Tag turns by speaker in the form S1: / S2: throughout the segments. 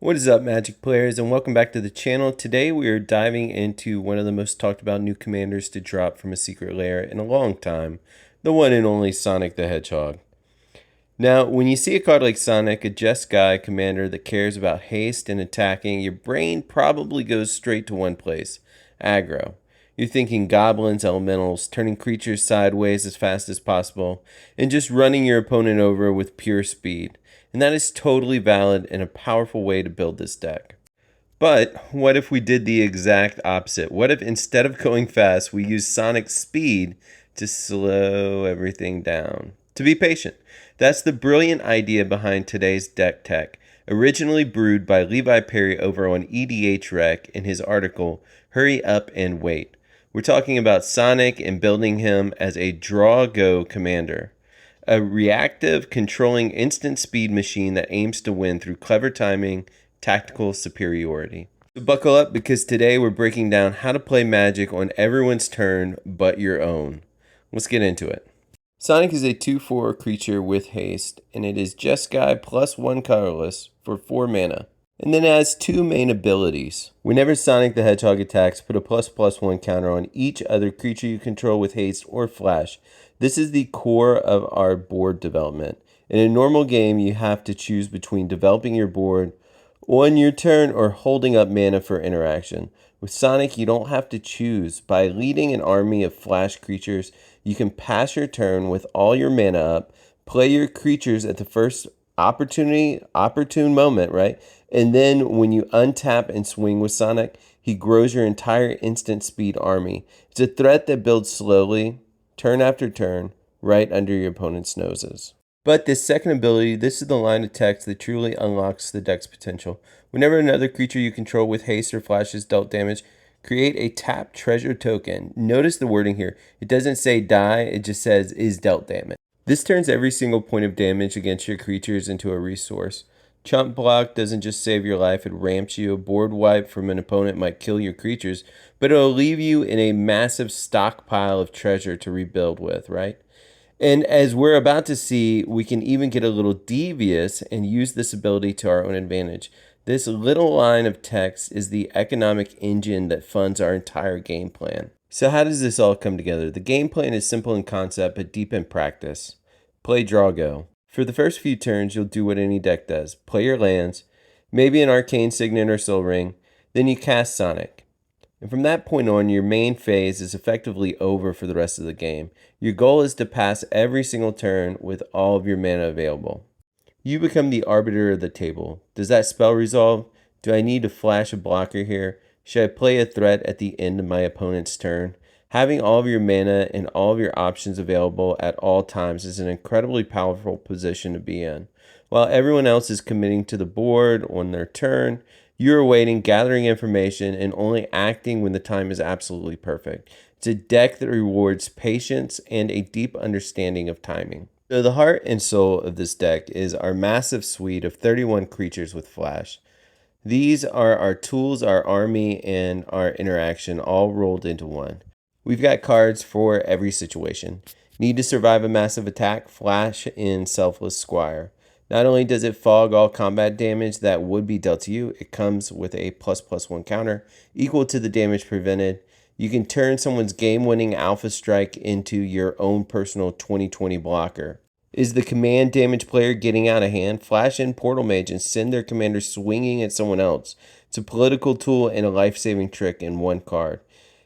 S1: What is up, Magic players, and welcome back to the channel. Today we are diving into one of the most talked about new commanders to drop from a secret lair in a long time, the one and only Sonic the Hedgehog. Now, when you see a card like Sonic, a Jeskai commander that cares about haste and attacking, your brain probably goes straight to one place: aggro. You're thinking goblins, elementals, turning creatures sideways as fast as possible, and just running your opponent over with pure speed. And that is totally valid and a powerful way to build this deck. But what if we did the exact opposite? What if instead of going fast, we used Sonic's speed to slow everything down? To be patient. That's the brilliant idea behind today's deck tech, originally brewed by Levi Perry over on EDH Rec in his article, Hurry Up and Wait. We're talking about Sonic and building him as a draw-go commander. A reactive, controlling instant speed machine that aims to win through clever timing, tactical superiority. So buckle up, because today we're breaking down how to play Magic on everyone's turn but your own. Let's get into it. Sonic is a 2/4 creature with haste, and it is Jeskai plus 1 colorless for 4 mana. And then it has 2 main abilities. Whenever Sonic the Hedgehog attacks, put a ++1 counter on each other creature you control with haste or flash. This is the core of our board development. In a normal game, you have to choose between developing your board on your turn or holding up mana for interaction. With Sonic, you don't have to choose. By leading an army of flash creatures, you can pass your turn with all your mana up, play your creatures at the first opportune moment, right? And then when you untap and swing with Sonic, he grows your entire instant speed army. It's a threat that builds slowly, turn after turn, right under your opponent's noses. But this second ability, this is the line of text that truly unlocks the deck's potential. Whenever another creature you control with haste or flash is dealt damage, create a tap treasure token. Notice the wording here. It doesn't say die, it just says is dealt damage. This turns every single point of damage against your creatures into a resource. Chump block doesn't just save your life, it ramps you. A board wipe from an opponent might kill your creatures, but it'll leave you in a massive stockpile of treasure to rebuild with, right? And as we're about to see, we can even get a little devious and use this ability to our own advantage. This little line of text is the economic engine that funds our entire game plan. So how does this all come together? The game plan is simple in concept but deep in practice. Play, draw, go. For the first few turns, you'll do what any deck does. Play your lands, maybe an Arcane Signet or Soul Ring, then you cast Sonic. And from that point on, your main phase is effectively over for the rest of the game. Your goal is to pass every single turn with all of your mana available. You become the arbiter of the table. Does that spell resolve? Do I need to flash a blocker here? Should I play a threat at the end of my opponent's turn? Having all of your mana and all of your options available at all times is an incredibly powerful position to be in. While everyone else is committing to the board on their turn, you're waiting, gathering information, and only acting when the time is absolutely perfect. It's a deck that rewards patience and a deep understanding of timing. So the heart and soul of this deck is our massive suite of 31 creatures with flash. These are our tools, our army, and our interaction all rolled into one. We've got cards for every situation. Need to survive a massive attack? Flash in Selfless Squire. Not only does it fog all combat damage that would be dealt to you, it comes with a ++1 counter equal to the damage prevented. You can turn someone's game-winning Alpha Strike into your own personal 20/20 blocker. Is the command damage player getting out of hand? Flash in Portal Mage and send their commander swinging at someone else. It's a political tool and a life-saving trick in one card.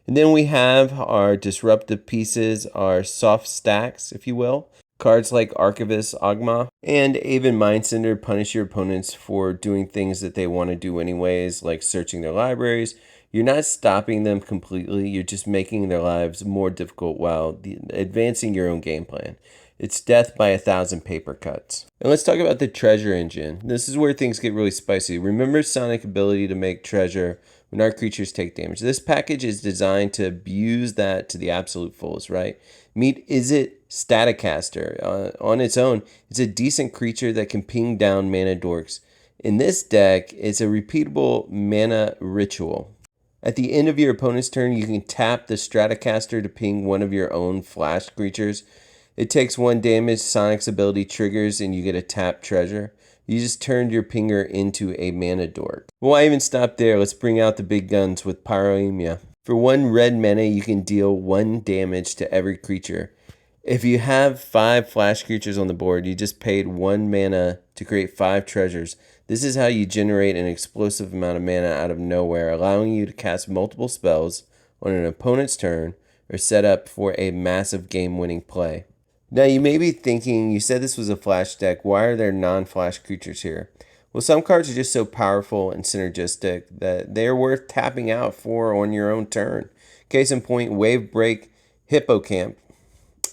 S1: And then we have our disruptive pieces, our soft stacks, if you will. Cards like Archivist Ogma and Aven Mindsender punish your opponents for doing things that they want to do anyways, like searching their libraries. You're not stopping them completely, you're just making their lives more difficult while advancing your own game plan. It's death by 1,000 paper cuts. And let's talk about the treasure engine. This is where things get really spicy. Remember Sonic's ability to make treasure when our creatures take damage. This package is designed to abuse that to the absolute fullest, right? Meet Izzet Staticaster. On its own, it's a decent creature that can ping down mana dorks. In this deck, it's a repeatable mana ritual. At the end of your opponent's turn, you can tap the Stratocaster to ping one of your own flash creatures. It takes 1 damage, Sonic's ability triggers, and you get a tap treasure. You just turned your pinger into a mana dork. Well, why even stop there? Let's bring out the big guns with Pyroemia. For 1 red mana, you can deal 1 damage to every creature. If you have 5 flash creatures on the board, you just paid 1 mana to create 5 treasures. This is how you generate an explosive amount of mana out of nowhere, allowing you to cast multiple spells on an opponent's turn or set up for a massive game-winning play. Now you may be thinking, you said this was a flash deck, why are there non-flash creatures here? Well, some cards are just so powerful and synergistic that they're worth tapping out for on your own turn. Case in point, Wave Break Hippocamp.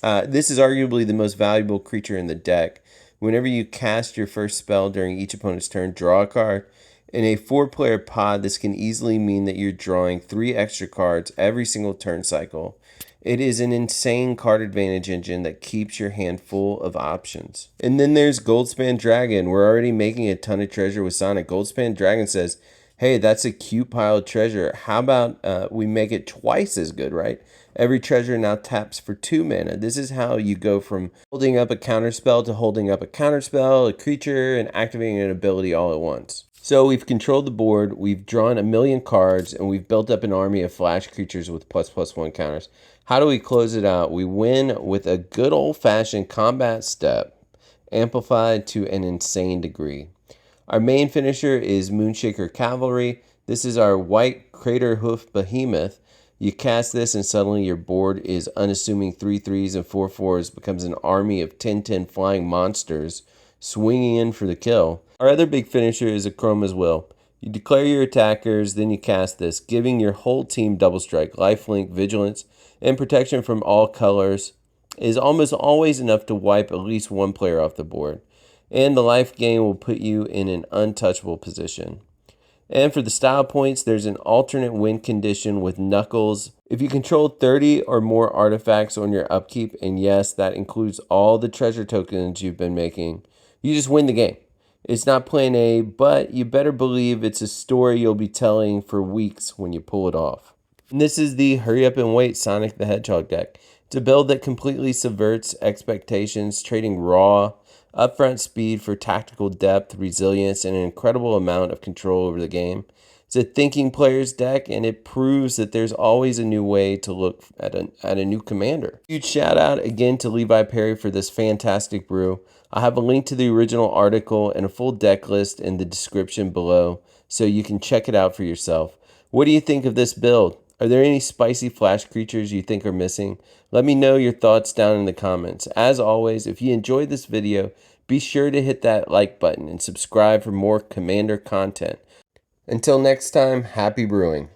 S1: This is arguably the most valuable creature in the deck. Whenever you cast your first spell during each opponent's turn, draw a card. In a 4-player pod, this can easily mean that you're drawing 3 extra cards every single turn cycle. It is an insane card advantage engine that keeps your hand full of options. And then there's Goldspan Dragon. We're already making a ton of treasure with Sonic. Goldspan Dragon says, hey, that's a cute pile of treasure. How about we make it twice as good, right? Every treasure now taps for 2 mana. This is how you go from holding up a counterspell to holding up a counterspell, a creature, and activating an ability all at once. So we've controlled the board, we've drawn 1,000,000 cards, and we've built up an army of flash creatures with ++1 counters. How do we close it out? We win with a good old-fashioned combat step, amplified to an insane degree. Our main finisher is Moonshaker Cavalry. This is our white crater hoof behemoth. You cast this and suddenly your board is unassuming 3/3s and 4/4s, becomes an army of 10/10 flying monsters swinging in for the kill. Our other big finisher is Akroma's Will. You declare your attackers, then you cast this, giving your whole team double strike, lifelink, vigilance, and protection from all colors is almost always enough to wipe at least 1 player off the board. And the life gain will put you in an untouchable position. And for the style points, there's an alternate win condition with Knuckles. If you control 30 or more artifacts on your upkeep, and yes, that includes all the treasure tokens you've been making, you just win the game. It's not plan A, but you better believe it's a story you'll be telling for weeks when you pull it off. And this is the Hurry Up and Wait Sonic the Hedgehog deck. It's a build that completely subverts expectations, trading raw, upfront speed for tactical depth, resilience, and an incredible amount of control over the game. It's a thinking player's deck, and it proves that there's always a new way to look at a new commander. Huge shout out again to Levi Perry for this fantastic brew. I'll have a link to the original article and a full deck list in the description below, so you can check it out for yourself. What do you think of this build? Are there any spicy flash creatures you think are missing? Let me know your thoughts down in the comments. As always, if you enjoyed this video, be sure to hit that like button and subscribe for more Commander content. Until next time, happy brewing.